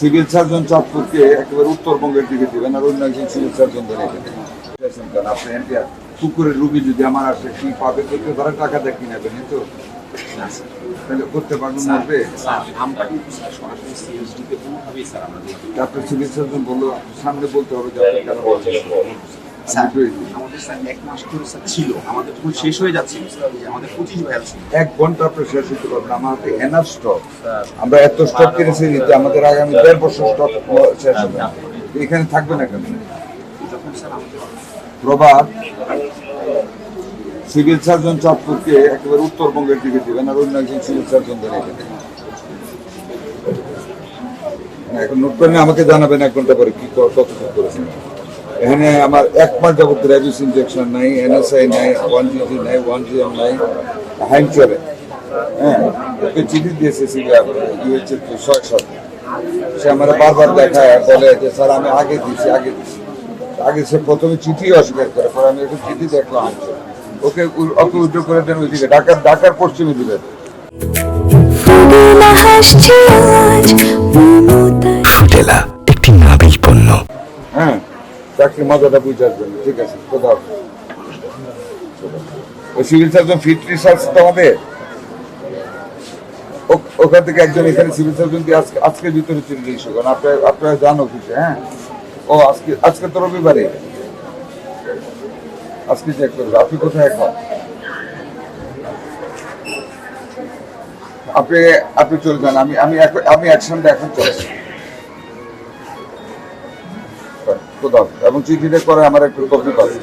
Civil surgeon চাঁদপুরকে একেবারে উত্তরবঙ্গের দিকে দিবেন আর অন্য একজন সিভিল সার্জন ধরে আপনি কুকুরের রুগী যদি আমার আসে কি পাবে করতে তারা টাকা দিয়ে কিনে নেবেন তো তাহলে করতে পারবেন মরবে আপনার সিভিল সার্জন বললো সামনে বলতে হবে যে আপনি কেন বলছেন শেষ হয়ে যাচ্ছে আমাদের 25 হয়ে যাচ্ছে। 1 ঘন্টা আপনি শেষ হতে পারবেন আমার হাতে এনাফ স্টক আমরা এত স্টক কিনেছি যে আমাদের আগামী 1.5 বছর স্টক শেষ হবে এখানে থাকবে না কেন প্রভাত সিভিল সার্জন চাঁদপুরকে একেবারে উত্তরবঙ্গের দিকে দিবেন আর অন্য একজন সিভিল সার্জন ধরে এখানে এখন নোট করে আমাকে জানাবেন 1 ঘন্টা পরে কি কতটুকু করেছেন এখানে আমার 1 মাস যাবত র্যাবিস ইনজেকশন নাই, এনএসআই নাই, 1GG নাই, 1GM নাই, হাইম চলে। হ্যাঁ ওকে চিঠি দিয়েছে ইউএইচএর 6-7 সে আমার বারবার দেখায় বলে যে স্যার আমি আগে দিয়েছি আগে সে প্রথমে চিঠি অস্বীকার করে পরে আমি একটু চিঠি দেখলাম ওকে উদ্যোগ করে দেন ওইদিকে ঢাকার পশ্চিমে দিবেন। ফুটেলা একটি নাবিল পণ্য। হ্যাঁ চাকরি মজাটা বুঝে আসবেন ঠিক আছে কোথাও ওই সিভিল সার্জন ফিট রিসার্চ তো আমাদের ওখান থেকে একজন এখানে সিভিল সার্জন দিয়ে আজকে ভিতরে চলে গেছে কারণ আপনারা জানো কিছু হ্যাঁ ও আজকে তো রবিবারে আজকে চেক করবে আপনি কোথায় এখন আপনি চলে যান আমি অ্যাকশনটা এখন চলছি এবং চিঠিটা করে আমার একটু কপি পাচ্ছি